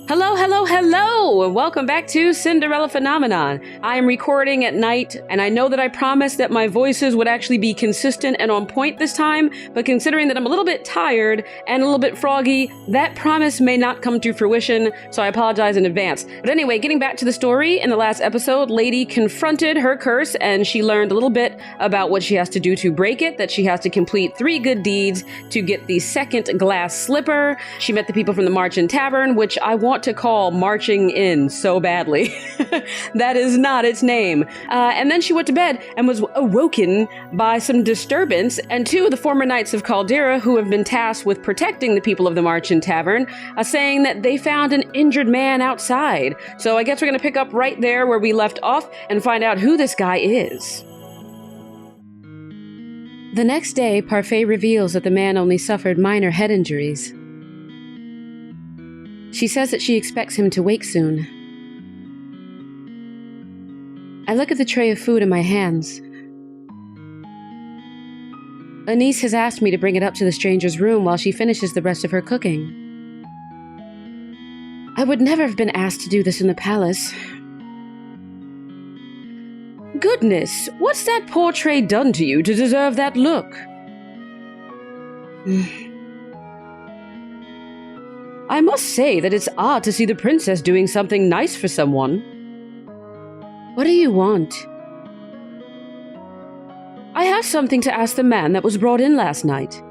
Hello, hello, hello, and welcome back to Cinderella Phenomenon. I am recording at night, and I know that I promised that my voices would actually be consistent and on point this time, but considering that I'm a little bit tired and a little bit froggy, that promise may not come to fruition, so I apologize in advance. But anyway, getting back to the story, in the last episode, Lady confronted her curse, and she learned a little bit about what she has to do to break it, that she has to complete 3 good deeds to get the second glass slipper. She met the people from the Marchen Tavern, which I want to call Marching In so badly. That is not its name. And then she went to bed and was awoken by some disturbance, and 2 of the former knights of Caldera, who have been tasked with protecting the people of the Marchen Tavern, are saying that they found an injured man outside. So I guess we're going to pick up right there where we left off and find out who this guy is. The next day, Parfait reveals that the man only suffered minor head injuries. She says that she expects him to wake soon. I look at the tray of food in my hands. Anise has asked me to bring it up to the stranger's room while she finishes the rest of her cooking. I would never have been asked to do this in the palace. Goodness, what's that poor tray done to you to deserve that look? I must say that it's odd to see the princess doing something nice for someone. What do you want? I have something to ask the man that was brought in last night.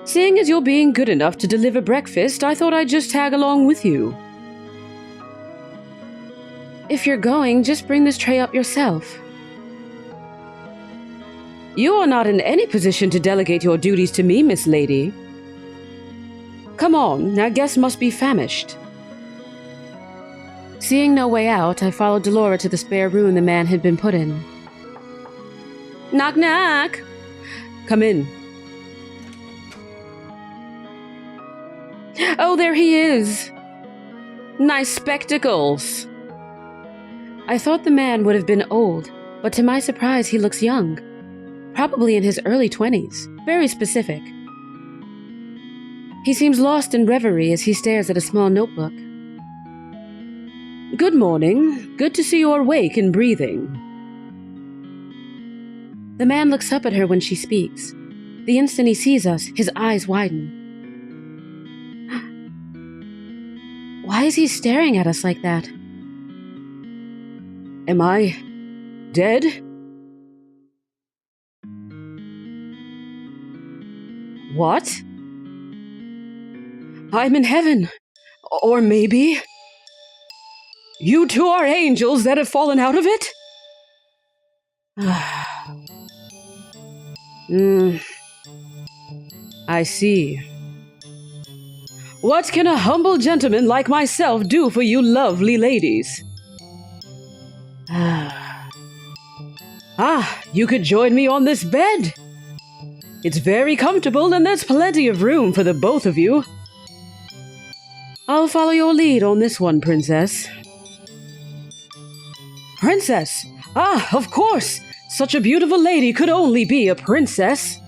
Seeing as you're being good enough to deliver breakfast, I thought I'd just tag along with you. If you're going, just bring this tray up yourself. You are not in any position to delegate your duties to me, Miss Lady. Come on, our guest must be famished. Seeing no way out, I followed Delora to the spare room the man had been put in. Knock, knock! Come in. Oh, there he is! Nice spectacles! I thought the man would have been old, but to my surprise he looks young. Probably in his early 20s. Very specific. He seems lost in reverie as he stares at a small notebook. Good morning. Good to see you're awake and breathing. The man looks up at her when she speaks. The instant he sees us, his eyes widen. Why is he staring at us like that? Am I dead? What? I'm in heaven. Or maybe... You two are angels that have fallen out of it? I see. What can a humble gentleman like myself do for you lovely ladies? You could join me on this bed. It's very comfortable and there's plenty of room for the both of you. I'll follow your lead on this one, Princess. Princess? Of course! Such a beautiful lady could only be a princess.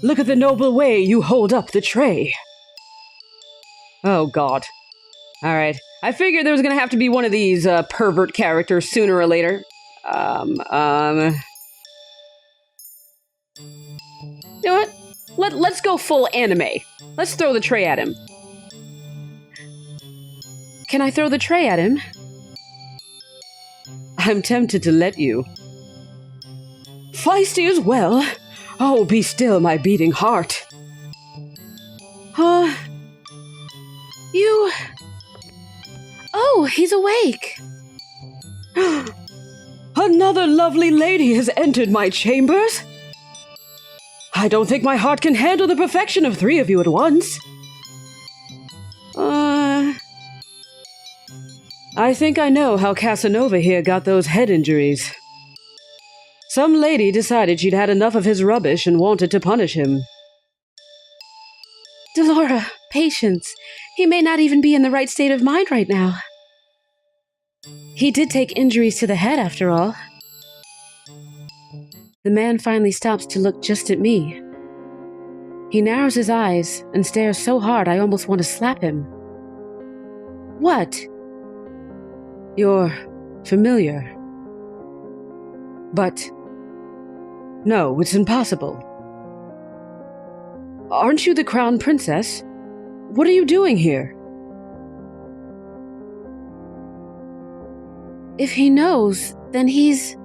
Look at the noble way you hold up the tray. Oh, God. Alright. I figured there was gonna have to be one of these pervert characters sooner or later. You know what? Let's go full anime. Let's throw the tray at him. Can I throw the tray at him? I'm tempted to let you. Feisty as well. Oh, be still, my beating heart. You... Oh, he's awake. Another lovely lady has entered my chambers. I don't think my heart can handle the perfection of 3 of you at once. I think I know how Casanova here got those head injuries. Some lady decided she'd had enough of his rubbish and wanted to punish him. Delora, patience. He may not even be in the right state of mind right now. He did take injuries to the head, after all. The man finally stops to look just at me. He narrows his eyes and stares so hard I almost want to slap him. What? You're familiar. But no, it's impossible. Aren't you the crown princess? What are you doing here? If he knows, then he's...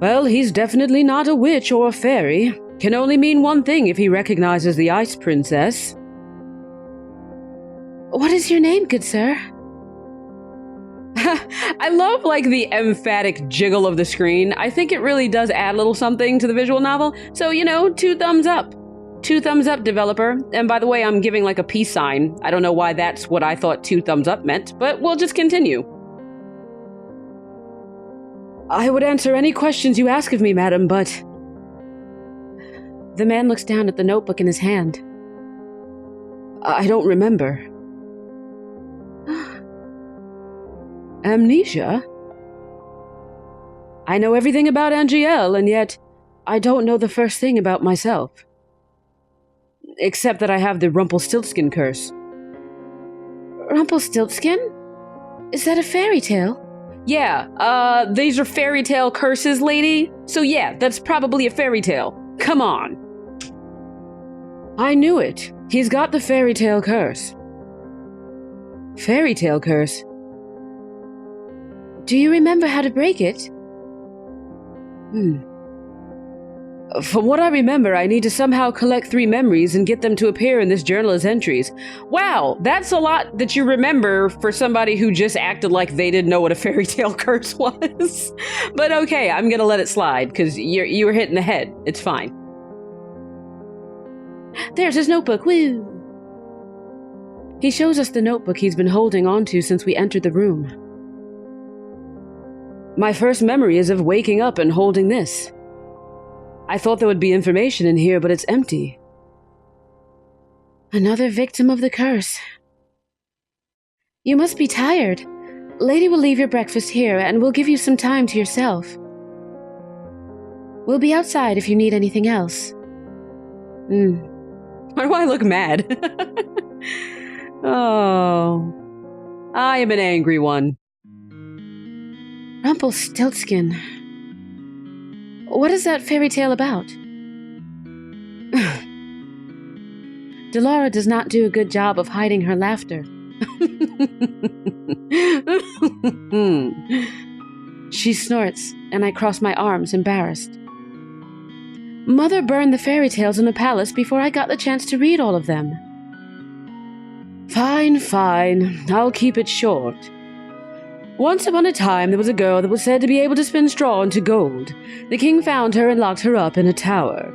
Well, he's definitely not a witch or a fairy. Can only mean one thing if he recognizes the Ice Princess. What is your name, good sir? I love, the emphatic jiggle of the screen. I think it really does add a little something to the visual novel. So, 2 thumbs up. 2 thumbs up, developer. And by the way, I'm giving, a peace sign. I don't know why that's what I thought 2 thumbs up meant, but we'll just continue. I would answer any questions you ask of me, madam, but... The man looks down at the notebook in his hand. I don't remember. Amnesia? I know everything about Angielle, and yet I don't know the first thing about myself. Except that I have the Rumpelstiltskin curse. Rumpelstiltskin? Is that a fairy tale? Yeah, these are fairytale curses, lady. So yeah, that's probably a fairy tale. Come on. I knew it. He's got the fairytale curse. Fairytale curse? Do you remember how to break it? From what I remember, I need to somehow collect 3 memories and get them to appear in this journal as entries. Wow, that's a lot that you remember for somebody who just acted like they didn't know what a fairytale curse was. But okay, I'm gonna let it slide, because you were hitting the head. It's fine. There's his notebook, woo! He shows us the notebook he's been holding onto since we entered the room. My first memory is of waking up and holding this. I thought there would be information in here, but it's empty. Another victim of the curse. You must be tired. Lady will leave your breakfast here, and we'll give you some time to yourself. We'll be outside if you need anything else. Why do I look mad? Oh. I am an angry one. Rumpelstiltskin. What is that fairy tale about? Delora does not do a good job of hiding her laughter. She snorts, and I cross my arms, embarrassed. Mother burned the fairy tales in the palace before I got the chance to read all of them. Fine, fine. I'll keep it short. Once upon a time, there was a girl that was said to be able to spin straw into gold. The king found her and locked her up in a tower.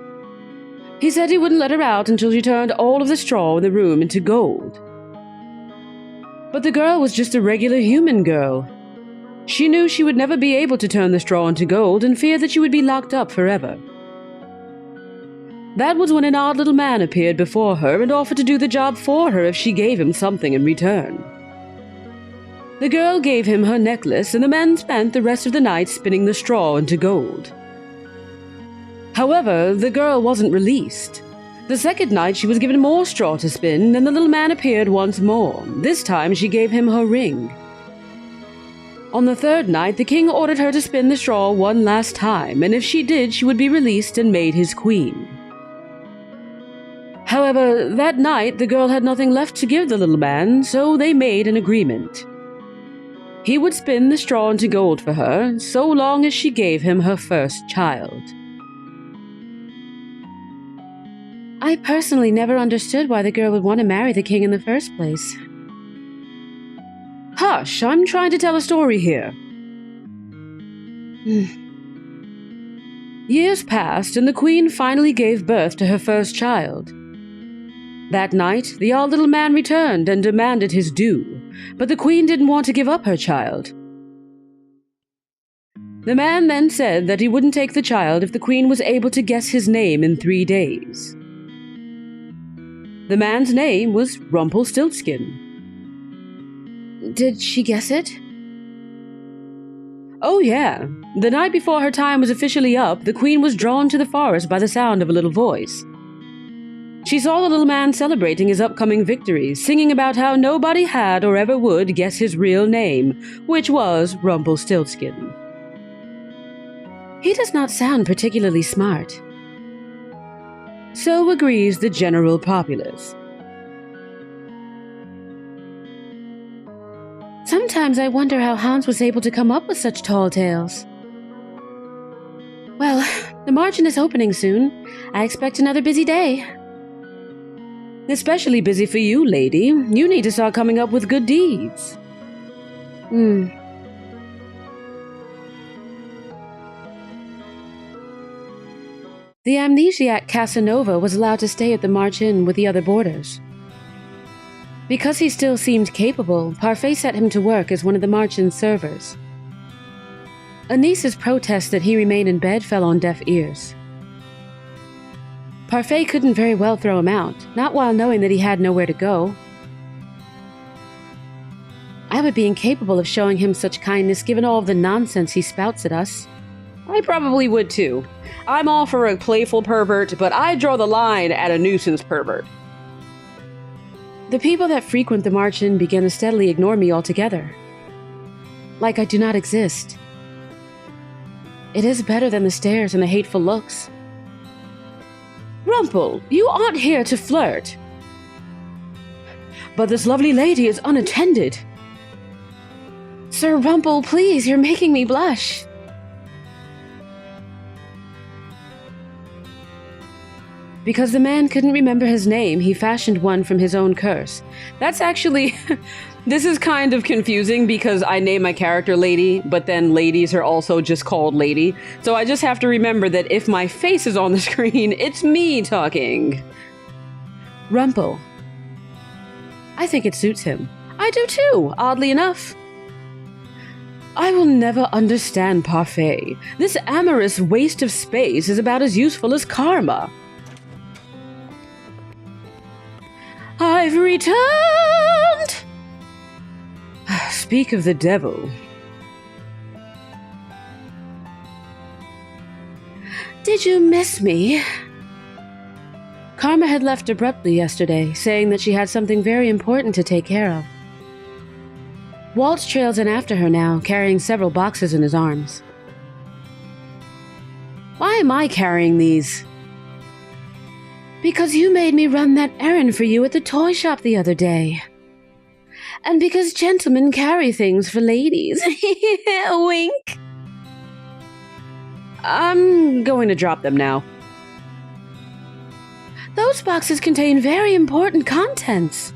He said he wouldn't let her out until she turned all of the straw in the room into gold. But the girl was just a regular human girl. She knew she would never be able to turn the straw into gold and feared that she would be locked up forever. That was when an odd little man appeared before her and offered to do the job for her if she gave him something in return. The girl gave him her necklace, and the man spent the rest of the night spinning the straw into gold. However, the girl wasn't released. The second night she was given more straw to spin, and the little man appeared once more. This time she gave him her ring. On the third night, the king ordered her to spin the straw one last time, and if she did, she would be released and made his queen. However, that night the girl had nothing left to give the little man, so they made an agreement. He would spin the straw into gold for her, so long as she gave him her first child. I personally never understood why the girl would want to marry the king in the first place. Hush, I'm trying to tell a story here. Years passed, and the queen finally gave birth to her first child. That night, the odd little man returned and demanded his due, but the queen didn't want to give up her child. The man then said that he wouldn't take the child if the queen was able to guess his name in 3 days. The man's name was Rumpelstiltskin. Did she guess it? Oh yeah. The night before her time was officially up, the queen was drawn to the forest by the sound of a little voice. She saw the little man celebrating his upcoming victories, singing about how nobody had or ever would guess his real name, which was Rumpelstiltskin. He does not sound particularly smart. So agrees the general populace. Sometimes I wonder how Hans was able to come up with such tall tales. Well, the Marchen is opening soon. I expect another busy day. Especially busy for you, lady. You need to start coming up with good deeds. The amnesiac Casanova was allowed to stay at the Marchen with the other boarders. Because he still seemed capable, Parfait set him to work as one of the Marchen's servers. Anice's protest that he remain in bed fell on deaf ears. Parfait couldn't very well throw him out, not while knowing that he had nowhere to go. I would be incapable of showing him such kindness given all of the nonsense he spouts at us. I probably would too. I'm all for a playful pervert, but I draw the line at a nuisance pervert. The people that frequent the Marchen begin to steadily ignore me altogether. Like I do not exist. It is better than the stares and the hateful looks. Rumpel, you aren't here to flirt. But this lovely lady is unattended. Sir Rumpel, please, you're making me blush. Because the man couldn't remember his name, he fashioned one from his own curse. That's actually... This is kind of confusing because I name my character Lady, but then ladies are also just called Lady. So I just have to remember that if my face is on the screen, it's me talking. Rumpel. I think it suits him. I do too, oddly enough. I will never understand Parfait. This amorous waste of space is about as useful as karma. I've returned! Speak of the devil. Did you miss me? Karma had left abruptly yesterday, saying that she had something very important to take care of. Waltz trails in after her now, carrying several boxes in his arms. Why am I carrying these? Because you made me run that errand for you at the toy shop the other day. And because gentlemen carry things for ladies. Wink. I'm going to drop them now. Those boxes contain very important contents.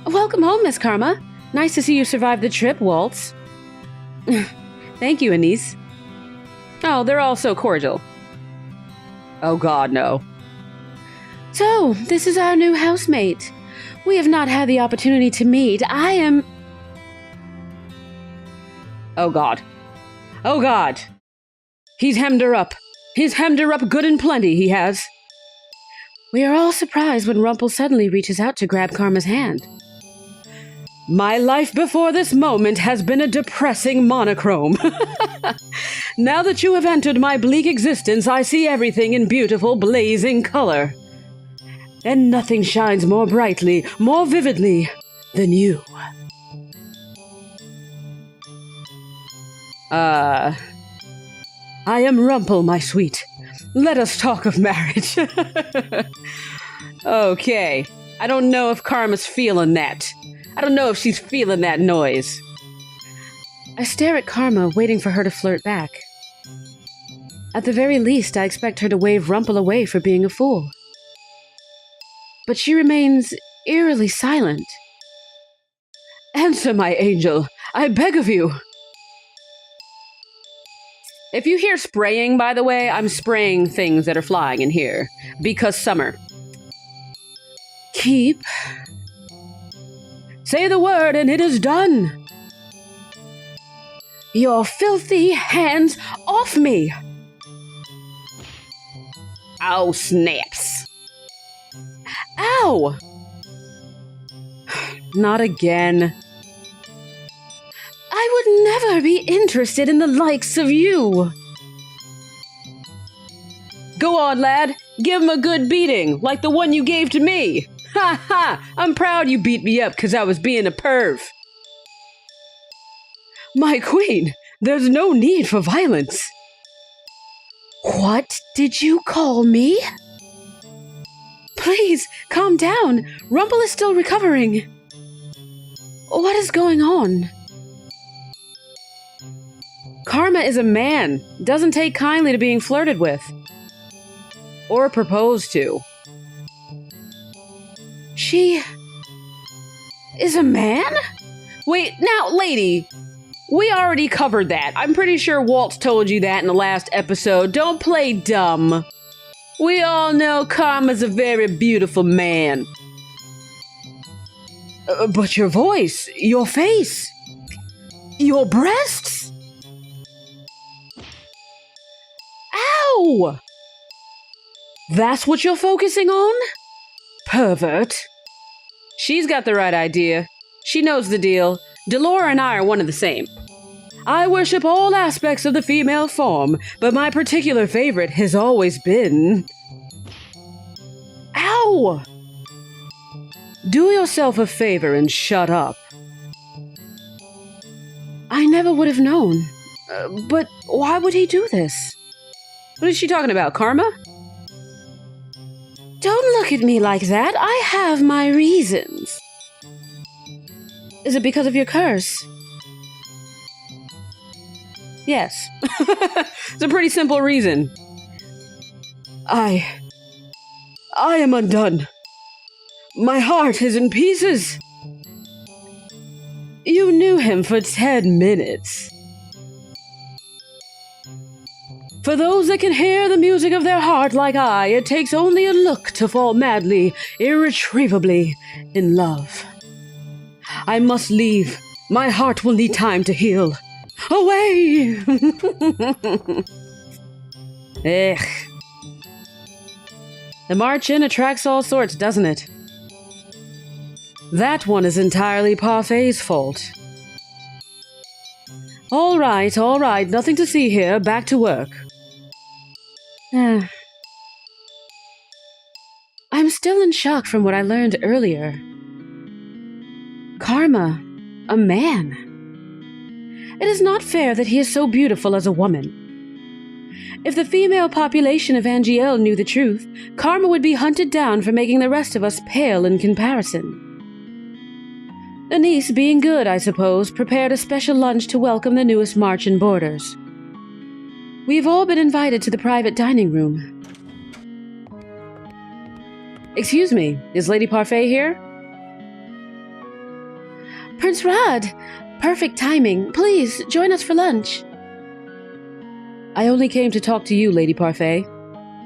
Welcome home, Miss Karma. Nice to see you survived the trip, Waltz. Thank you, Anise. Oh, they're all so cordial. Oh God, no. So, this is our new housemate. We have not had the opportunity to meet. I am... Oh God. Oh God. He's hemmed her up. He's hemmed her up good and plenty, he has. We are all surprised when Rumpel suddenly reaches out to grab Karma's hand. My life before this moment has been a depressing monochrome. Now that you have entered my bleak existence, I see everything in beautiful, blazing color. And nothing shines more brightly, more vividly than you. I am Rumpel, my sweet. Let us talk of marriage. Okay. I don't know if Karma's feeling that. I don't know if she's feeling that noise. I stare at Karma, waiting for her to flirt back. At the very least, I expect her to wave Rumpel away for being a fool. But she remains eerily silent. Answer, my angel. I beg of you. If you hear spraying, by the way, I'm spraying things that are flying in here. Because summer. Keep. Say the word and it is done. Your filthy hands off me. Ow, snaps. Ow! Not again. I would never be interested in the likes of you. Go on, lad. Give him a good beating, like the one you gave to me. Ha ha! I'm proud you beat me up because I was being a perv. My queen, there's no need for violence. What did you call me? Please, calm down. Rumpel is still recovering. What is going on? Karma is a man. Doesn't take kindly to being flirted with. Or proposed to. She is a man? Wait, now, lady, we already covered that. I'm pretty sure Walt's told you that in the last episode. Don't play dumb. We all know Karma's a very beautiful man. But your voice, your face, your breasts. Ow! That's what you're focusing on? Pervert. She's got the right idea. She knows the deal. Delora and I are one of the same. I worship all aspects of the female form, but my particular favorite has always been... Ow! Do yourself a favor and shut up. I never would have known. But why would he do this? What is she talking about, Karma? Don't look at me like that. I have my reasons. Is it because of your curse? Yes. It's a pretty simple reason. I am undone. My heart is in pieces. You knew him for 10 minutes. For those that can hear the music of their heart like I, it takes only a look to fall madly, irretrievably in love. I must leave. My heart will need time to heal. Away! Ugh. The march in attracts all sorts, doesn't it? That one is entirely Parfait's fault. All right, nothing to see here. Back to work. I'm still in shock from what I learned earlier. Karma, a man. It is not fair that he is so beautiful as a woman. If the female population of Angielle knew the truth, Karma would be hunted down for making the rest of us pale in comparison. Anise, being good, I suppose, prepared a special lunch to welcome the newest Marchen boarders. We've all been invited to the private dining room. Excuse me, is Lady Parfait here? Prince Rod! Perfect timing. Please, join us for lunch. I only came to talk to you, Lady Parfait.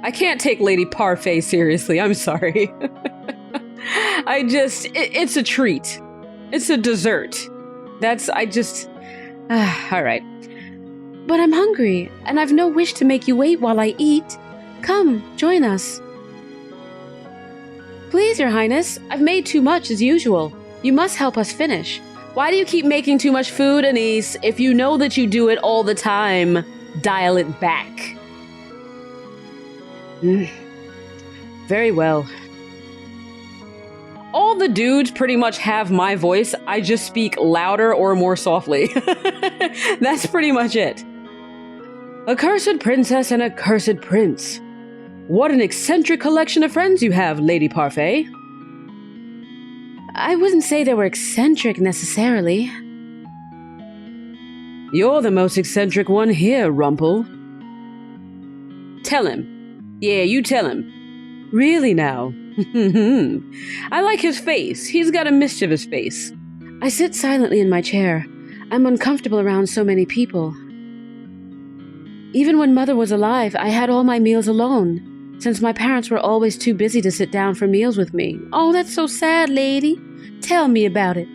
I can't take Lady Parfait seriously, I'm sorry. It's a treat. It's a dessert. Alright. But I'm hungry, and I've no wish to make you wait while I eat. Come, join us. Please, Your Highness, I've made too much as usual. You must help us finish. Why do you keep making too much food, Anise? If you know that you do it all the time, dial it back. Very well. All the dudes pretty much have my voice. I just speak louder or more softly. That's pretty much it. A cursed princess and a cursed prince. What an eccentric collection of friends you have, Lady Parfait. I wouldn't say they were eccentric necessarily. You're the most eccentric one here, Rumpel. Tell him. Yeah, you tell him. Really now. I like his face. He's got a mischievous face. I sit silently in my chair. I'm uncomfortable around so many people. Even when Mother was alive, I had all my meals alone, since my parents were always too busy to sit down for meals with me. Oh, that's so sad, lady. Tell me about it.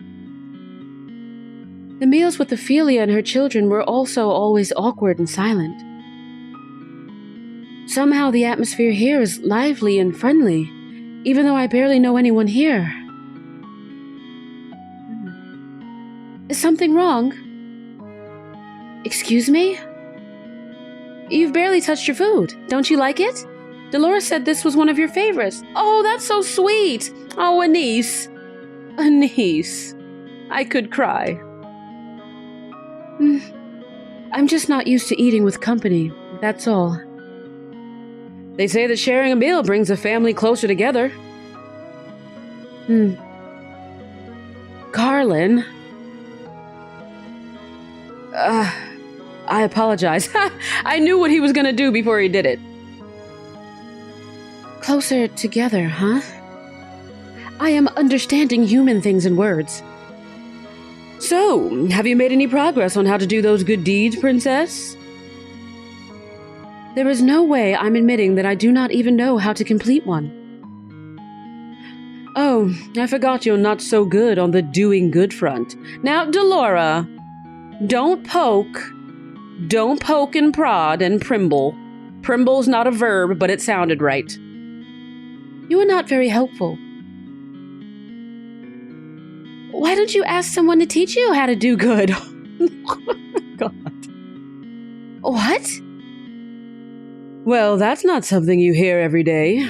The meals with Ophelia and her children were also always awkward and silent. Somehow the atmosphere here is lively and friendly, even though I barely know anyone here. Is something wrong? Excuse me? You've barely touched your food. Don't you like it? Dolores said this was one of your favorites. Oh, that's so sweet. Oh, a niece. A niece. I could cry. I'm just not used to eating with company, that's all. They say that sharing a meal brings a family closer together. Carlin. I apologize. I knew what he was gonna do before he did it. Closer together, huh? I am understanding human things and words. So, have you made any progress on how to do those good deeds, Princess? There is no way I'm admitting that I do not even know how to complete one. Oh, I forgot you're not so good on the doing good front. Now, Delora, don't poke and prod and primble. Primble's not a verb, but it sounded right. You are not very helpful. Why don't you ask someone to teach you how to do good? God. What? Well, that's not something you hear every day.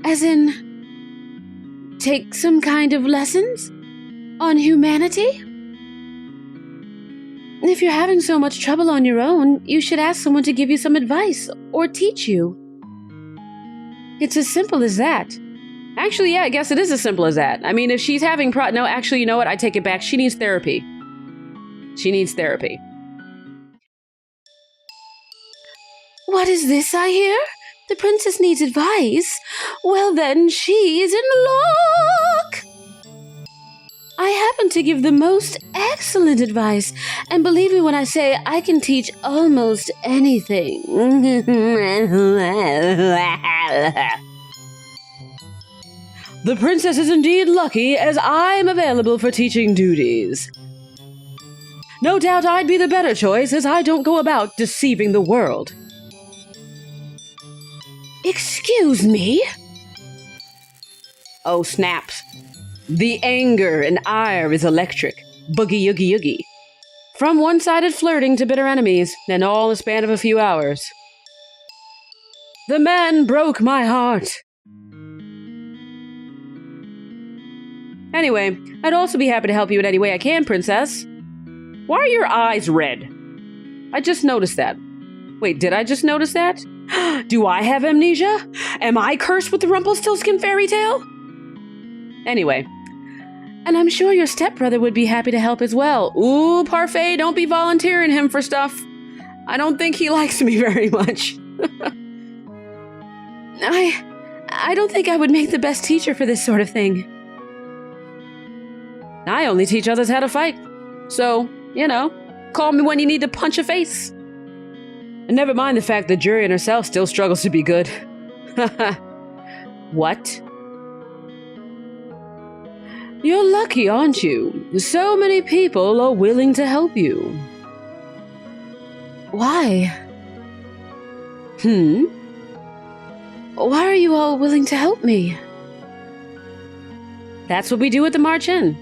As in, take some kind of lessons? On humanity? If you're having so much trouble on your own, you should ask someone to give you some advice or teach you. It's as simple as that. Actually, yeah, I guess it is as simple as that. I mean, if she's having no, actually, you know what? I take it back. She needs therapy. She needs therapy. What is this I hear? The princess needs advice? Well then, she's in luck! I happen to give the most excellent advice, and believe me when I say I can teach almost anything. The princess is indeed lucky, as I'm available for teaching duties. No doubt I'd be the better choice, as I don't go about deceiving the world. Excuse me? Oh, snaps. The anger and ire is electric. Boogie-oogie-oogie. From one-sided flirting to bitter enemies, and all in the span of a few hours. The man broke my heart. Anyway, I'd also be happy to help you in any way I can, Princess. Why are your eyes red? I just noticed that. Wait, did I just notice that? Do I have amnesia? Am I cursed with the Rumpelstiltskin fairy tale? Anyway. And I'm sure your stepbrother would be happy to help as well. Ooh, Parfait, don't be volunteering him for stuff. I don't think he likes me very much. I don't think I would make the best teacher for this sort of thing. I only teach others how to fight. So, you know, call me when you need to punch a face. And never mind the fact that Jurian herself still struggles to be good. What? You're lucky, aren't you? So many people are willing to help you. Why? Why are you all willing to help me? That's what we do at the March Inn.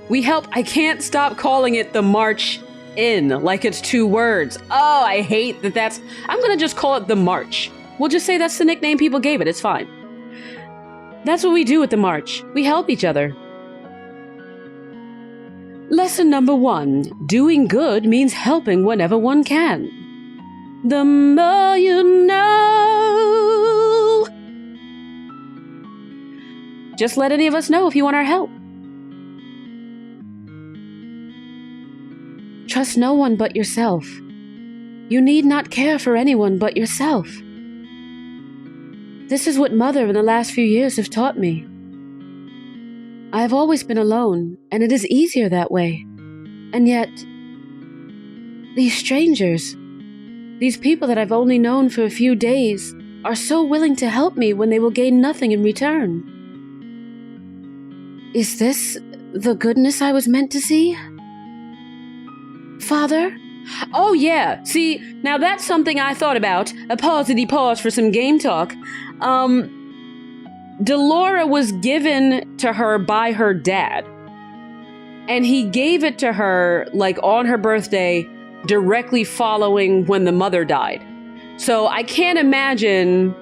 We help. I can't stop calling it the March Inn, like it's 2 words. Oh, I hate that that's... I'm gonna just call it the March. We'll just say that's the nickname people gave it, it's fine. That's what we do at the March. We help each other. Lesson number 1. Doing good means helping whenever one can. The more you know. Just let any of us know if you want our help. Trust no one but yourself. You need not care for anyone but yourself. This is what Mother in the last few years have taught me. I have always been alone, and it is easier that way. And yet, these strangers, these people that I've only known for a few days, are so willing to help me when they will gain nothing in return. Is this the goodness I was meant to see? Father? Oh yeah, see, now that's something I thought about. A pause for some game talk. Delora was given to her by her dad. And he gave it to her, like, on her birthday, directly following when the mother died. So I can't imagine.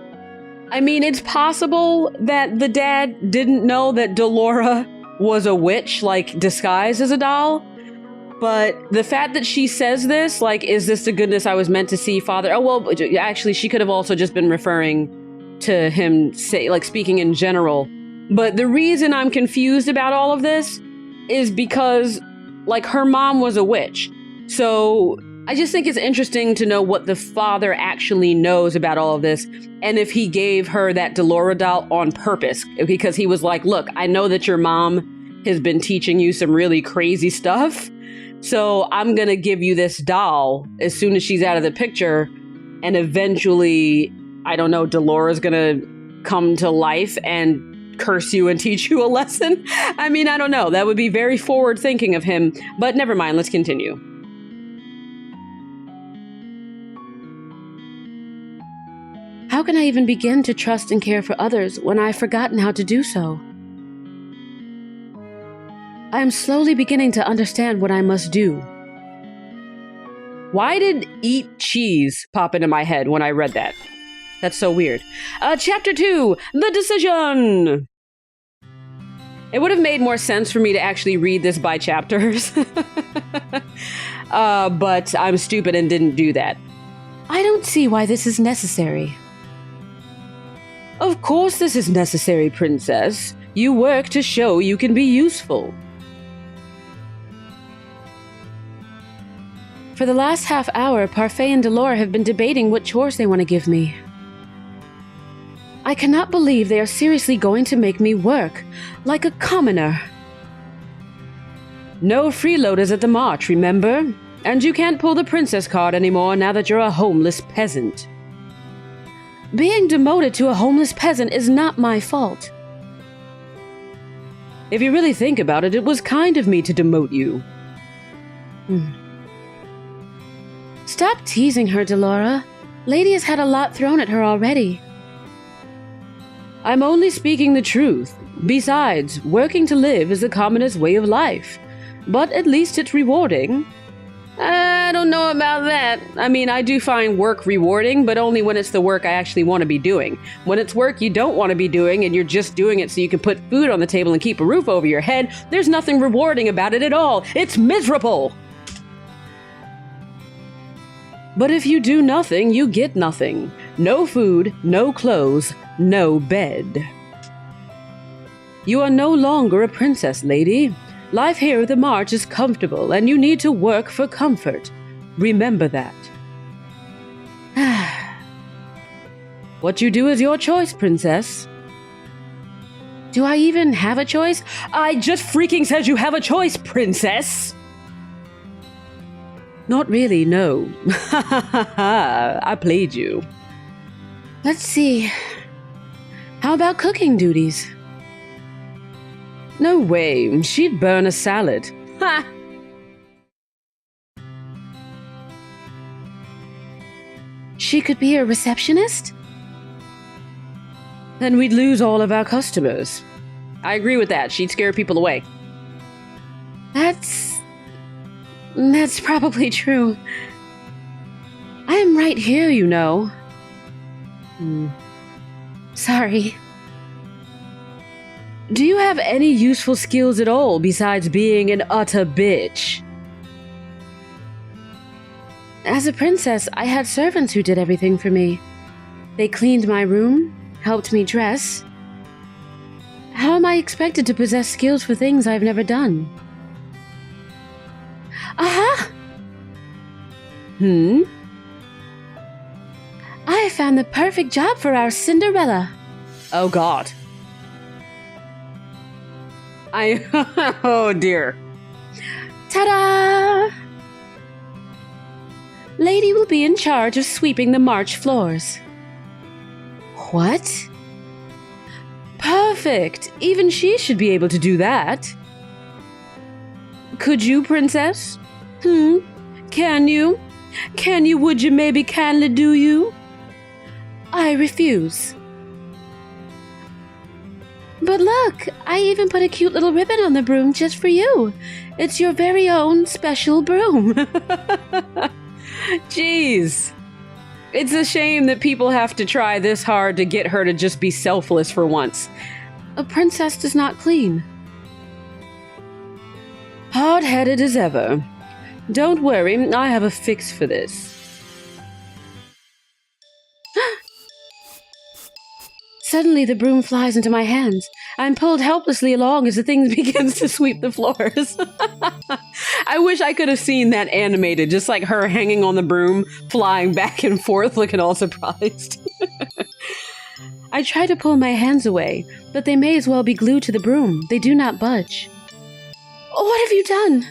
I mean, it's possible that the dad didn't know that Delora was a witch, like disguised as a doll. But the fact that she says this, like, is this the goodness I was meant to see, Father? Oh, well, actually, she could have also just been referring to him, speaking in general. But the reason I'm confused about all of this is because, like, her mom was a witch. So I just think it's interesting to know what the father actually knows about all of this, and if he gave her that Delora doll on purpose, because he was like, look, I know that your mom has been teaching you some really crazy stuff, so I'm gonna give you this doll as soon as she's out of the picture, and eventually, I don't know, Delora's gonna come to life and curse you and teach you a lesson. I mean, I don't know. That would be very forward thinking of him, but never mind, let's continue. How can I even begin to trust and care for others when I've forgotten how to do so? I am slowly beginning to understand what I must do. Why did eat cheese pop into my head when I read that? That's so weird. Chapter 2, The Decision! It would have made more sense for me to actually read this by chapters. But I'm stupid and didn't do that. I don't see why this is necessary. Of course this is necessary, Princess. You work to show you can be useful. For the last half hour, Parfait and Delora have been debating what chores they want to give me. I cannot believe they are seriously going to make me work, like a commoner. No freeloaders at the march, remember? And you can't pull the princess card anymore now that you're a homeless peasant. Being demoted to a homeless peasant is not my fault. If you really think about it, it was kind of me to demote you. Stop teasing her, Delora. Lady has had a lot thrown at her already. I'm only speaking the truth. Besides, working to live is the commonest way of life. But at least it's rewarding. I don't know about that. I mean, I do find work rewarding, but only when it's the work I actually want to be doing. When it's work you don't want to be doing and you're just doing it so you can put food on the table and keep a roof over your head, there's nothing rewarding about it at all. It's miserable! But if you do nothing, you get nothing. No food, no clothes, no bed. You are no longer a princess, lady. Life here at the march is comfortable, and you need to work for comfort. Remember that. What you do is your choice, princess. Do I even have a choice? I just freaking said you have a choice, princess! Not really, no. I played you. Let's see. How about cooking duties? No way, she'd burn a salad. Ha! She could be a receptionist? Then we'd lose all of our customers. I agree with that, she'd scare people away. That's probably true. I am right here, you know. Sorry. Do you have any useful skills at all besides being an utter bitch? As a princess, I had servants who did everything for me. They cleaned my room, helped me dress. How am I expected to possess skills for things I've never done? Aha! I have found the perfect job for our Cinderella. Oh, God. Oh, dear. Ta-da! Lady will be in charge of sweeping the march floors. What? Perfect! Even she should be able to do that. Could you, princess? Can you? Can you, would you maybe kindly do you? I refuse. But look, I even put a cute little ribbon on the broom just for you. It's your very own special broom. Jeez. It's a shame that people have to try this hard to get her to just be selfless for once. A princess does not clean. Hard-headed as ever. Don't worry, I have a fix for this. Suddenly, the broom flies into my hands. I'm pulled helplessly along as the thing begins to sweep the floors. I wish I could have seen that animated, just like her hanging on the broom, flying back and forth, looking all surprised. I try to pull my hands away, but they may as well be glued to the broom. They do not budge. What have you done?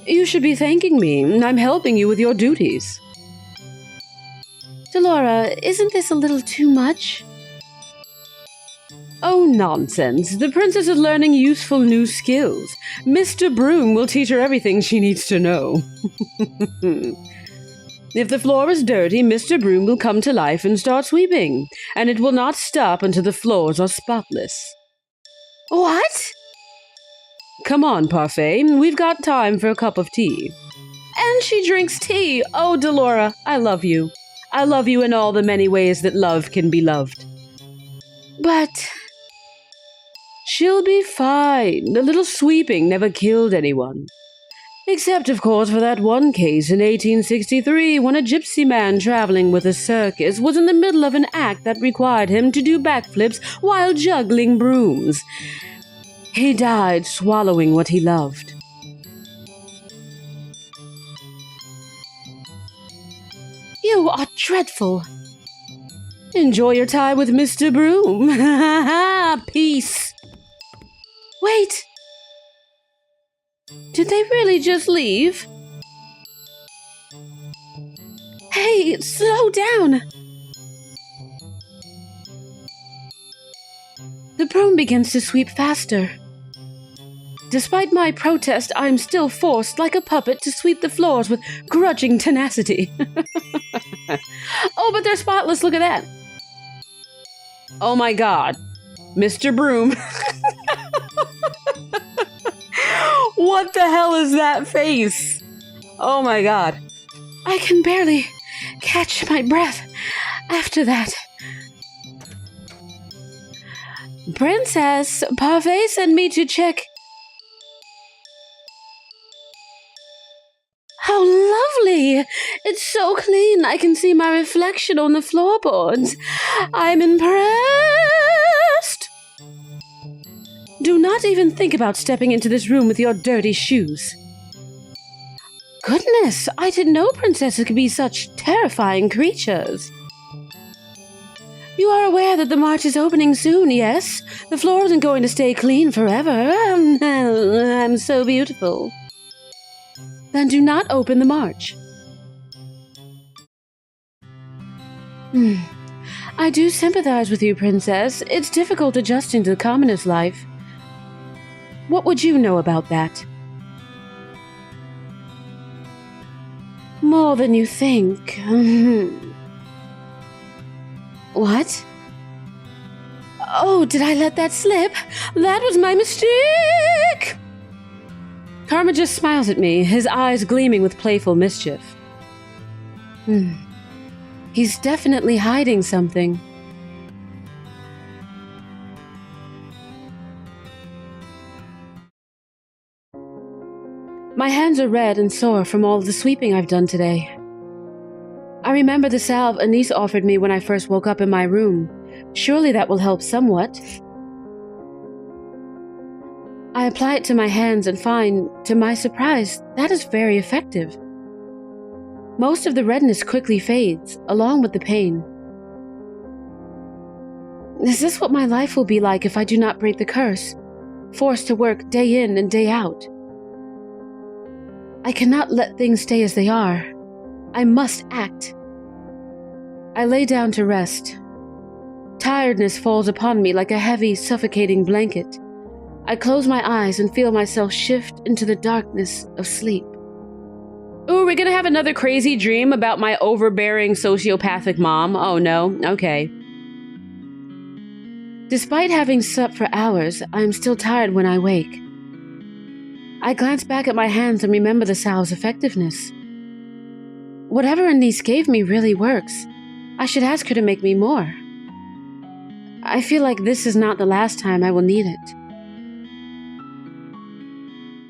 You should be thanking me. I'm helping you with your duties. Delora, isn't this a little too much? Oh, nonsense. The princess is learning useful new skills. Mr. Broom will teach her everything she needs to know. If the floor is dirty, Mr. Broom will come to life and start sweeping, and it will not stop until the floors are spotless. What? Come on, Parfait. We've got time for a cup of tea. And she drinks tea. Oh, Delora, I love you. I love you in all the many ways that love can be loved. But she'll be fine. A little sweeping never killed anyone. Except, of course, for that one case in 1863 when a gypsy man traveling with a circus was in the middle of an act that required him to do backflips while juggling brooms. He died swallowing what he loved. You are dreadful. Enjoy your time with Mr. Broom. Peace. Wait. Did they really just leave? Hey, slow down. The broom begins to sweep faster. Despite my protest, I'm still forced, like a puppet, to sweep the floors with grudging tenacity. Oh, but they're spotless, look at that. Oh my god. Mr. Broom. What the hell is that face? Oh my god. I can barely catch my breath after that. Princess, Parfait sent me to check. How lovely! It's so clean I can see my reflection on the floorboards. I'm impressed! Do not even think about stepping into this room with your dirty shoes. Goodness, I didn't know princesses could be such terrifying creatures. You are aware that the march is opening soon, yes? The floor isn't going to stay clean forever. I'm so beautiful. Then do not open the march. I do sympathize with you, Princess. It's difficult adjusting to the commoner's life. What would you know about that? More than you think. What? Oh, did I let that slip? That was my mistake! Karma just smiles at me, his eyes gleaming with playful mischief. He's definitely hiding something. My hands are red and sore from all the sweeping I've done today. I remember the salve a niece offered me when I first woke up in my room. Surely that will help somewhat. I apply it to my hands and find, to my surprise, that is very effective. Most of the redness quickly fades, along with the pain. Is this what my life will be like if I do not break the curse, forced to work day in and day out? I cannot let things stay as they are. I must act. I lay down to rest. Tiredness falls upon me like a heavy, suffocating blanket. I close my eyes and feel myself shift into the darkness of sleep. Ooh, we're gonna have another crazy dream about my overbearing sociopathic mom. Oh no, okay. Despite having slept for hours, I am still tired when I wake. I glance back at my hands and remember the salve's effectiveness. Whatever Anise gave me really works. I should ask her to make me more. I feel like this is not the last time I will need it.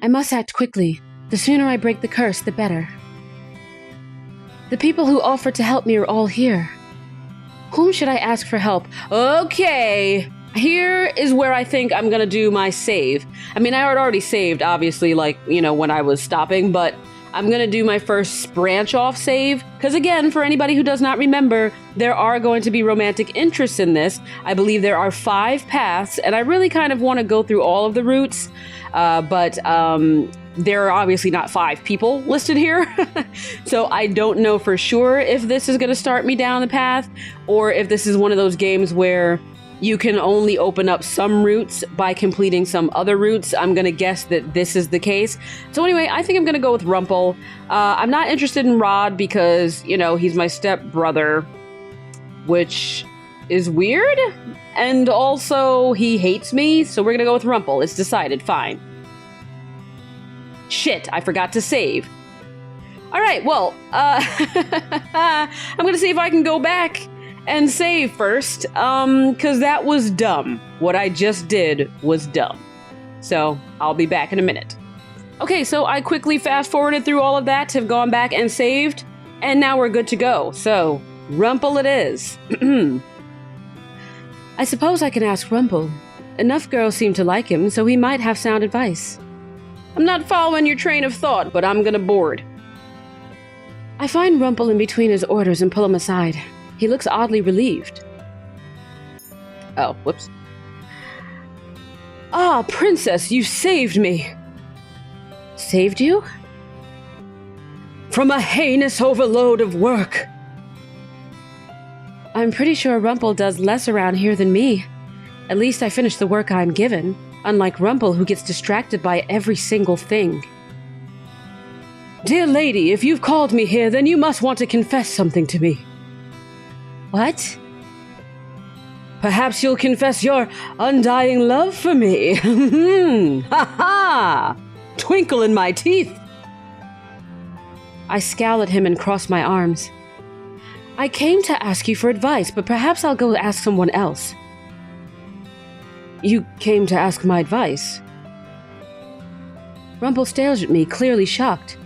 I must act quickly. The sooner I break the curse, the better. The people who offered to help me are all here. Whom should I ask for help? Okay, here is where I think I'm gonna do my save. I mean, I had already saved, obviously, like, when I was stopping, but I'm gonna do my first branch off save, because again, for anybody who does not remember, there are going to be romantic interests in this. I believe there are 5 paths, and I really kind of want to go through all of the routes, but there are obviously not 5 people listed here, so I don't know for sure if this is gonna start me down the path, or if this is one of those games where you can only open up some routes by completing some other routes. I'm going to guess that this is the case. So anyway, I think I'm going to go with Rumpel. I'm not interested in Rod because, he's my stepbrother, which is weird. And also, he hates me, so we're going to go with Rumpel. It's decided. Fine. Shit, I forgot to save. All right, well, I'm going to see if I can go back and save first, because that was dumb. What I just did was dumb. So, I'll be back in a minute. Okay, so I quickly fast-forwarded through all of that, have gone back and saved, and now we're good to go. So, Rumpel it is. I suppose I can ask Rumpel. Enough girls seem to like him, so he might have sound advice. I'm not following your train of thought, but I'm gonna board. I find Rumpel in between his orders and pull him aside. He looks oddly relieved. Oh, whoops. Ah, Princess, you saved me. Saved you? From a heinous overload of work. I'm pretty sure Rumpel does less around here than me. At least I finish the work I'm given, unlike Rumpel, who gets distracted by every single thing. Dear lady, if you've called me here, then you must want to confess something to me. What? Perhaps you'll confess your undying love for me. Ha ha! Twinkle in my teeth. I scowl at him and cross my arms. I came to ask you for advice, but perhaps I'll go ask someone else. You came to ask my advice? Rumpel stares at me, clearly shocked.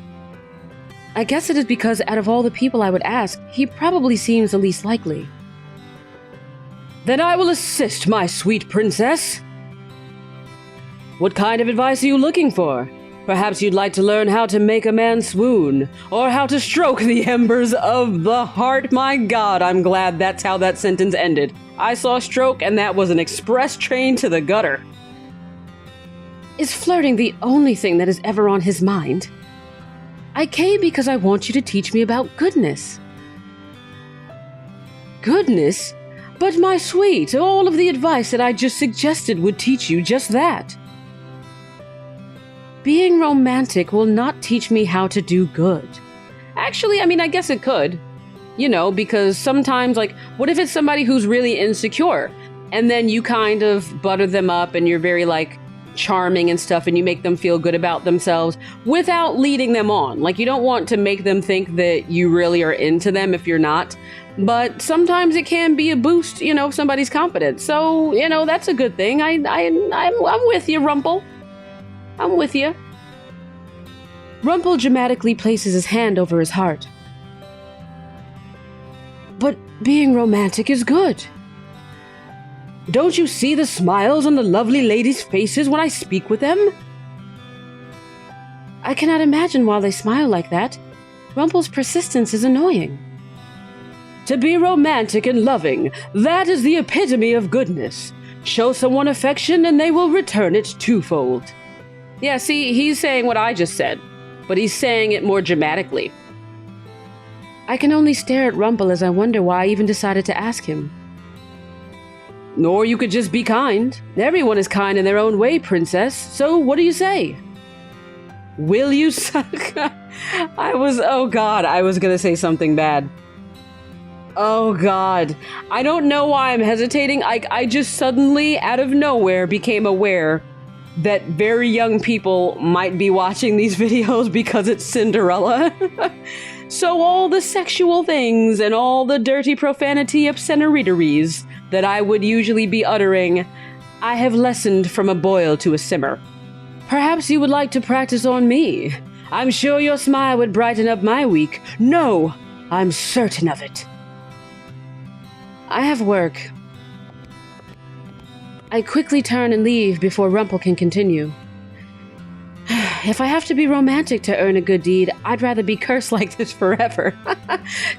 I guess it is because out of all the people I would ask, he probably seems the least likely. Then I will assist, my sweet princess. What kind of advice are you looking for? Perhaps you'd like to learn how to make a man swoon, or how to stroke the embers of the heart. My God, I'm glad that's how that sentence ended. I saw stroke, and that was an express train to the gutter. Is flirting the only thing that is ever on his mind? I came because I want you to teach me about goodness. Goodness? But my sweet, all of the advice that I just suggested would teach you just that. Being romantic will not teach me how to do good. Actually, I guess it could. Because sometimes, what if it's somebody who's really insecure, and then you kind of butter them up and you're very, charming and stuff, and you make them feel good about themselves without leading them on. You don't want to make them think that you really are into them if you're not. But sometimes it can be a boost, of somebody's confidence. So, that's a good thing. I'm with you, Rumpel. I'm with you. Rumpel dramatically places his hand over his heart. But being romantic is good. Don't you see the smiles on the lovely ladies' faces when I speak with them? I cannot imagine why they smile like that. Rumpel's persistence is annoying. To be romantic and loving, that is the epitome of goodness. Show someone affection and they will return it twofold. Yeah, see, he's saying what I just said, but he's saying it more dramatically. I can only stare at Rumpel as I wonder why I even decided to ask him. Or you could just be kind. Everyone is kind in their own way, princess. So what do you say? Will you suck? I was gonna say something bad. Oh God. I don't know why I'm hesitating. I just suddenly, out of nowhere, became aware that very young people might be watching these videos because it's Cinderella. So all the sexual things and all the dirty profanity obscenariteries that I would usually be uttering, I have lessened from a boil to a simmer. Perhaps you would like to practice on me. I'm sure your smile would brighten up my week. No, I'm certain of it. I have work. I quickly turn and leave before Rumpel can continue. If I have to be romantic to earn a good deed, I'd rather be cursed like this forever.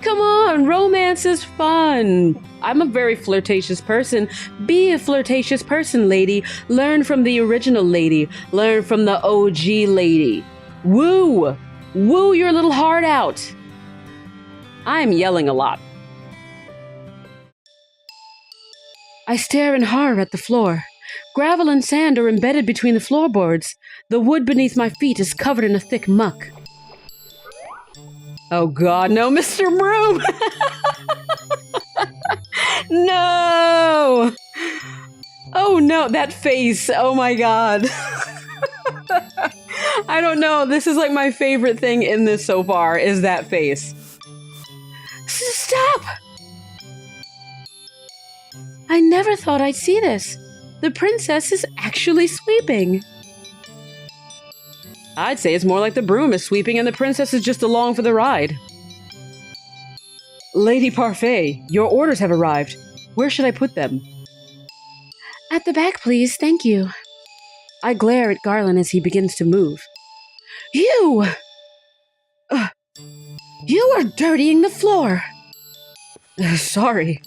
Come on, romance is fun. I'm a very flirtatious person. Be a flirtatious person, lady. Learn from the original lady. Learn from the OG lady. Woo! Woo your little heart out. I'm yelling a lot. I stare in horror at the floor. Gravel and sand are embedded between the floorboards. The wood beneath my feet is covered in a thick muck. Oh God, no, Mr. Broom! No! Oh no, that face, oh my God. I don't know, this is like my favorite thing in this so far, is that face. Stop! I never thought I'd see this. The princess is actually sweeping. I'd say it's more like the broom is sweeping and the princess is just along for the ride. Lady Parfait, your orders have arrived. Where should I put them? At the back, please, thank you. I glare at Garland as he begins to move. You! You are dirtying the floor! Sorry.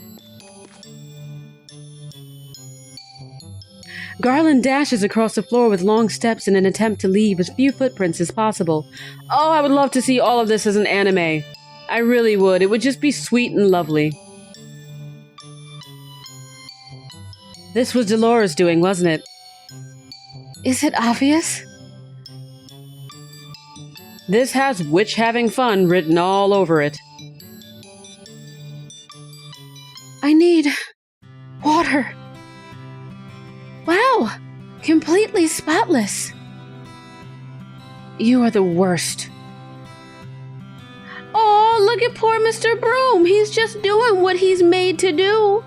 Garland dashes across the floor with long steps in an attempt to leave as few footprints as possible. Oh, I would love to see all of this as an anime. I really would. It would just be sweet and lovely. This was Dolores doing, wasn't it? Is it obvious? This has witch having fun written all over it. I need water. Wow, completely spotless. You are the worst. Oh, look at poor Mr. Broom. He's just doing what he's made to do.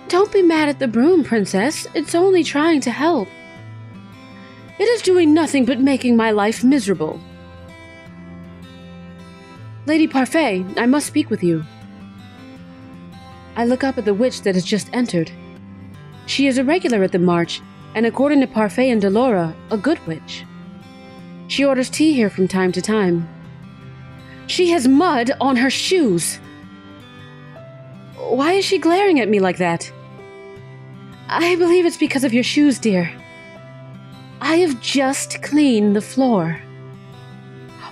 Don't be mad at the broom, princess. It's only trying to help. It is doing nothing but making my life miserable. Lady Parfait, I must speak with you. I look up at the witch that has just entered. She is a regular at the march, and according to Parfait and Delora, a good witch. She orders tea here from time to time. She has mud on her shoes. Why is she glaring at me like that? I believe it's because of your shoes, dear. I have just cleaned the floor.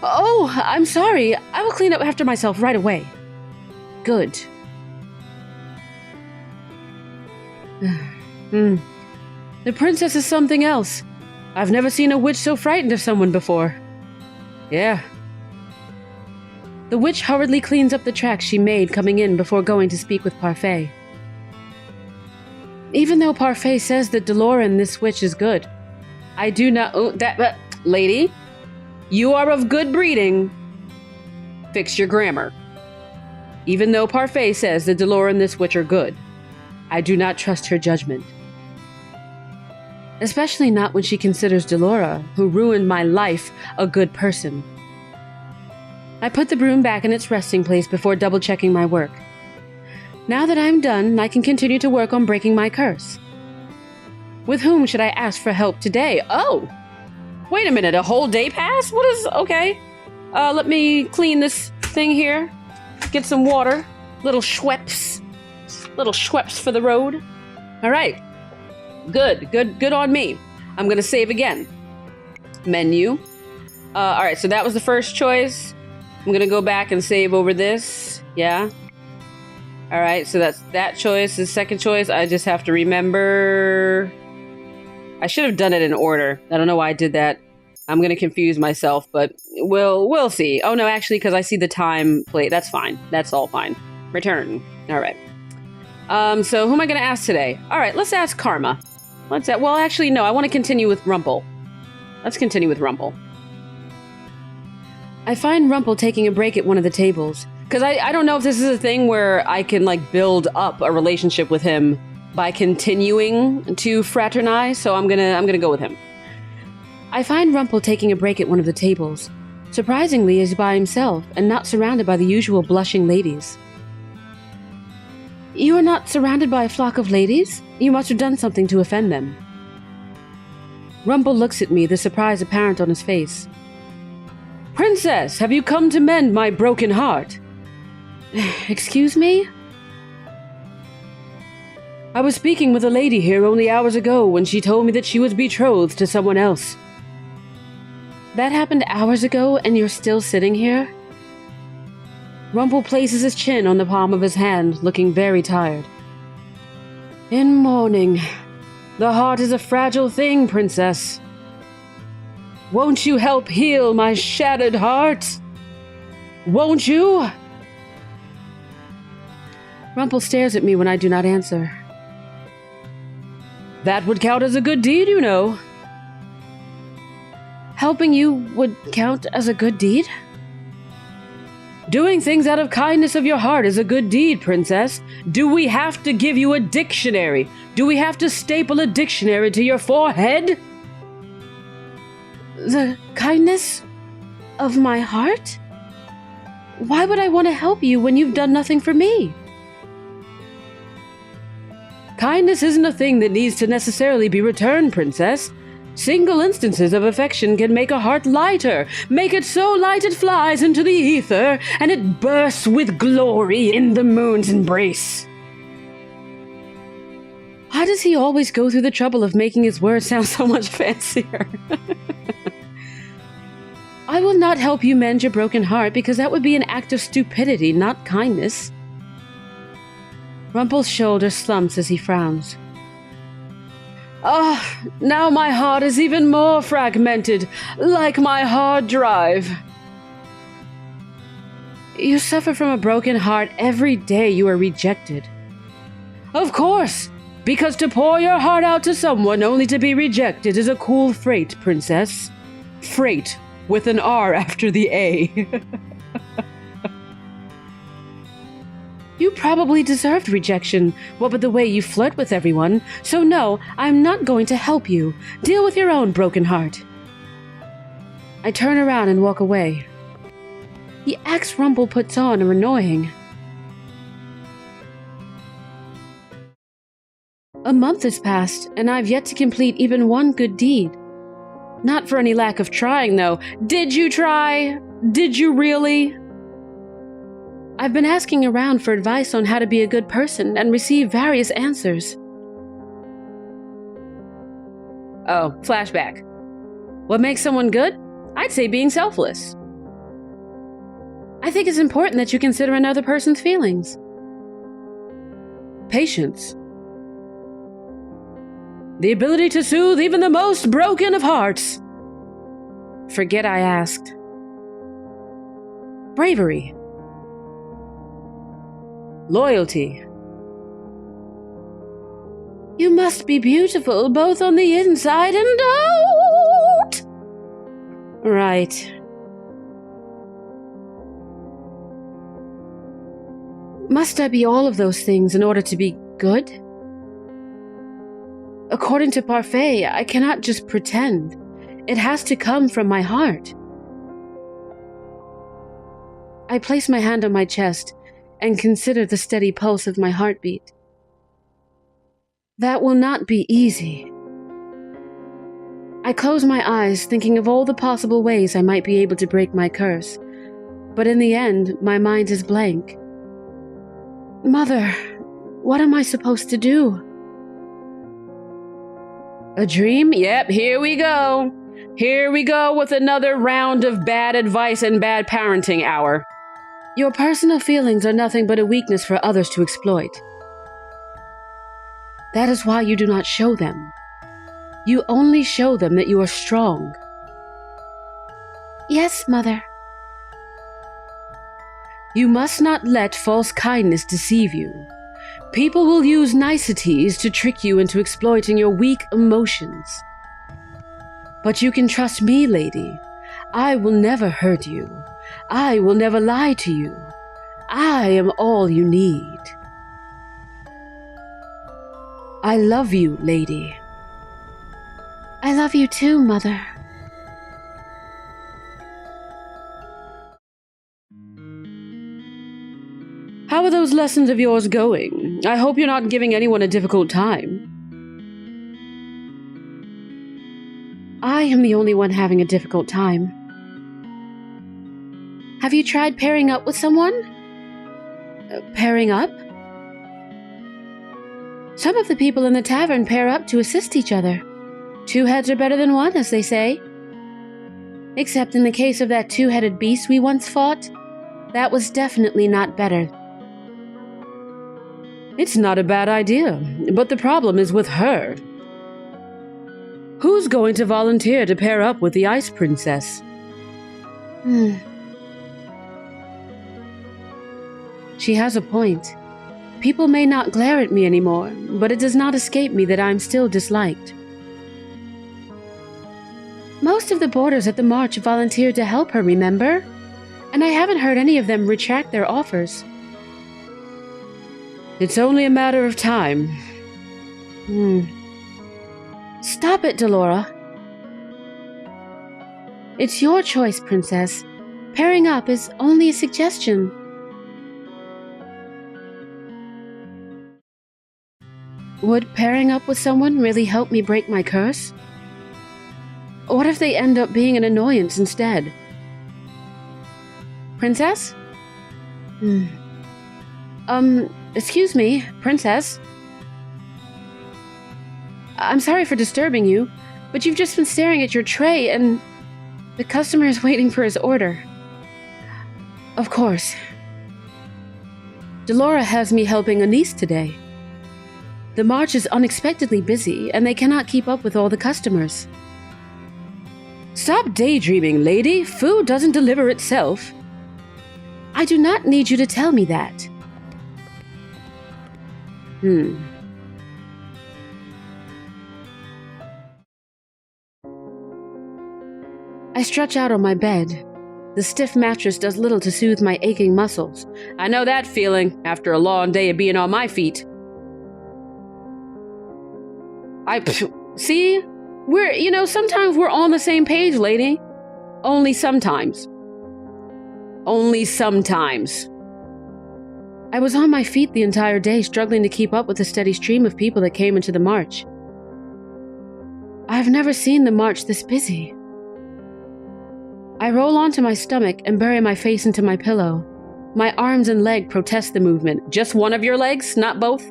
Oh, I'm sorry. I will clean up after myself right away. Good. The princess is something else. I've never seen a witch so frightened of someone before. Yeah. The witch hurriedly cleans up the tracks she made coming in before going to speak with Parfait. Even though Parfait says that Delora and this witch is good, I do not... Oh, lady, you are of good breeding. Fix your grammar. Even though Parfait says that Delora and this witch are good, I do not trust her judgment. Especially not when she considers Delora, who ruined my life, a good person. I put the broom back in its resting place before double-checking my work. Now that I'm done, I can continue to work on breaking my curse. With whom should I ask for help today? Oh! Wait a minute, a whole day passed? What is... Okay. Let me clean this thing here. Get some water. Little Schweppes. Little Schweppes for the road. Alright. Good on me. I'm gonna save again. Menu. Alright, so that was the first choice. I'm gonna go back and save over this. Yeah. Alright, so that's that choice. The second choice, I just have to remember... I should have done it in order. I don't know why I did that. I'm gonna confuse myself, but we'll see. Oh no, actually, because I see the time plate. That's fine. That's all fine. Return. Alright. So who am I gonna ask today? Alright, let's ask Karma. Well, actually, no, I want to continue with Rumpel. Let's continue with Rumpel. I find Rumpel taking a break at one of the tables. Because I don't know if this is a thing where I can, like, build up a relationship with him by continuing to fraternize, so I'm gonna go with him. I find Rumpel taking a break at one of the tables. Surprisingly, he's by himself and not surrounded by the usual blushing ladies. You are not surrounded by a flock of ladies? You must have done something to offend them. Rumpel looks at me, the surprise apparent on his face. Princess, have you come to mend my broken heart? Excuse me? I was speaking with a lady here only hours ago when she told me that she was betrothed to someone else. That happened hours ago and you're still sitting here? Rumpel places his chin on the palm of his hand, looking very tired. In mourning. The heart is a fragile thing, Princess. Won't you help heal my shattered heart? Won't you? Rumpel stares at me when I do not answer. That would count as a good deed, you know. Helping you would count as a good deed? Doing things out of kindness of your heart is a good deed, Princess. Do we have to give you a dictionary? Do we have to staple a dictionary to your forehead? The kindness of my heart? Why would I want to help you when you've done nothing for me? Kindness isn't a thing that needs to necessarily be returned, Princess. Single instances of affection can make a heart lighter, make it so light it flies into the ether, and it bursts with glory in the moon's embrace. Why does he always go through the trouble of making his words sound so much fancier? I will not help you mend your broken heart because that would be an act of stupidity, not kindness. Rumpel's shoulder slumps as he frowns. Ah, now my heart is even more fragmented, like my hard drive. You suffer from a broken heart every day you are rejected. Of course, because to pour your heart out to someone only to be rejected is a cool freight, Princess. Freight, with an R after the A. You probably deserved rejection, what with the way you flirt with everyone, so no, I'm not going to help you. Deal with your own broken heart. I turn around and walk away. The acts Rumpel puts on are annoying. A month has passed, and I've yet to complete even one good deed. Not for any lack of trying, though. Did you try? Did you really? I've been asking around for advice on how to be a good person and received various answers. Oh, flashback. What makes someone good? I'd say being selfless. I think it's important that you consider another person's feelings. Patience. The ability to soothe even the most broken of hearts. Forget I asked. Bravery. Loyalty. You must be beautiful both on the inside and out. Right. Must I be all of those things in order to be good? According to Parfait, I cannot just pretend. It has to come from my heart. I place my hand on my chest and consider the steady pulse of my heartbeat. That will not be easy. I close my eyes, thinking of all the possible ways I might be able to break my curse, but in the end, my mind is blank. Mother, what am I supposed to do? A dream? Yep, here we go. Here we go with another round of bad advice and bad parenting hour. Your personal feelings are nothing but a weakness for others to exploit. That is why you do not show them. You only show them that you are strong. Yes, Mother. You must not let false kindness deceive you. People will use niceties to trick you into exploiting your weak emotions. But you can trust me, lady. I will never hurt you. I will never lie to you. I am all you need. I love you, lady. I love you too, Mother. How are those lessons of yours going? I hope you're not giving anyone a difficult time. I am the only one having a difficult time. Have you tried pairing up with someone? Pairing up? Some of the people in the tavern pair up to assist each other. 2 heads are better than 1, as they say. Except in the case of that 2-headed beast we once fought, that was definitely not better. It's not a bad idea, but the problem is with her. Who's going to volunteer to pair up with the Ice Princess? She has a point. People may not glare at me anymore, but it does not escape me that I'm still disliked. Most of the boarders at the march volunteered to help her, remember? And I haven't heard any of them retract their offers. It's only a matter of time. Stop it, Delora. It's your choice, Princess. Pairing up is only a suggestion. Would pairing up with someone really help me break my curse? What if they end up being an annoyance instead? Princess? Excuse me, Princess. I'm sorry for disturbing you, but you've just been staring at your tray and the customer is waiting for his order. Of course. Delora has me helping a niece today. The march is unexpectedly busy, and they cannot keep up with all the customers. Stop daydreaming, lady. Food doesn't deliver itself. I do not need you to tell me that. I stretch out on my bed. The stiff mattress does little to soothe my aching muscles. I know that feeling after a long day of being on my feet. See? Sometimes we're on the same page, lady. Only sometimes. Only sometimes. I was on my feet the entire day, struggling to keep up with the steady stream of people that came into the march. I've never seen the march this busy. I roll onto my stomach and bury my face into my pillow. My arms and leg protest the movement. Just one of your legs, not both?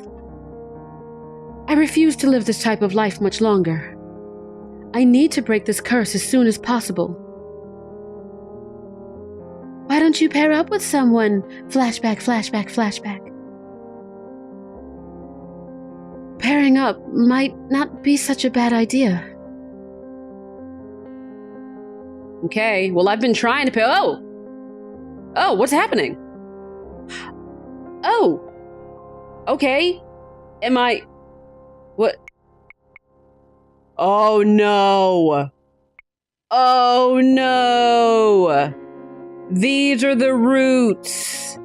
I refuse to live this type of life much longer. I need to break this curse as soon as possible. Why don't you pair up with someone? Flashback, flashback, flashback. Pairing up might not be such a bad idea. Okay, well, I've been trying to pair... Oh, what's happening? Oh! Okay. Am I... What? Oh, no! Oh, no! These are the roots.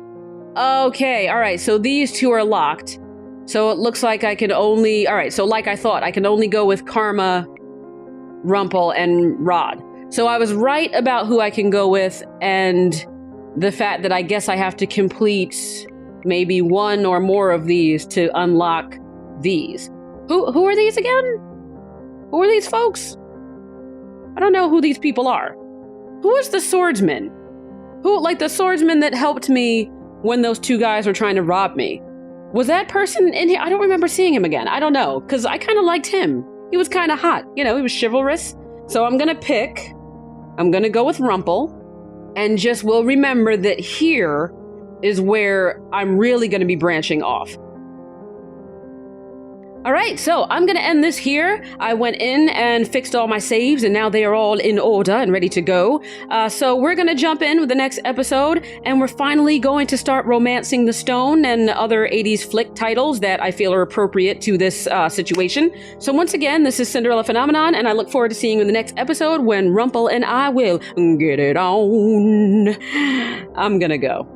Okay, alright, so these 2 are locked. So it looks like I can only... Alright, so like I thought, I can only go with Karma, Rumpel, and Rod. So I was right about who I can go with, and the fact that I guess I have to complete maybe 1 or more of these to unlock these. Who are these again? Who are these folks? I don't know who these people are. Who is the swordsman? The swordsman that helped me when those 2 guys were trying to rob me. Was that person in here? I don't remember seeing him again. I don't know, because I kind of liked him. He was kind of hot. He was chivalrous. So I'm going to go with Rumpel, and will remember that here is where I'm really going to be branching off. All right, so I'm going to end this here. I went in and fixed all my saves, and now they are all in order and ready to go. So we're going to jump in with the next episode, and we're finally going to start romancing the stone and other 80s flick titles that I feel are appropriate to this situation. So once again, this is Cinderella Phenomenon, and I look forward to seeing you in the next episode when Rumpel and I will get it on. I'm going to go.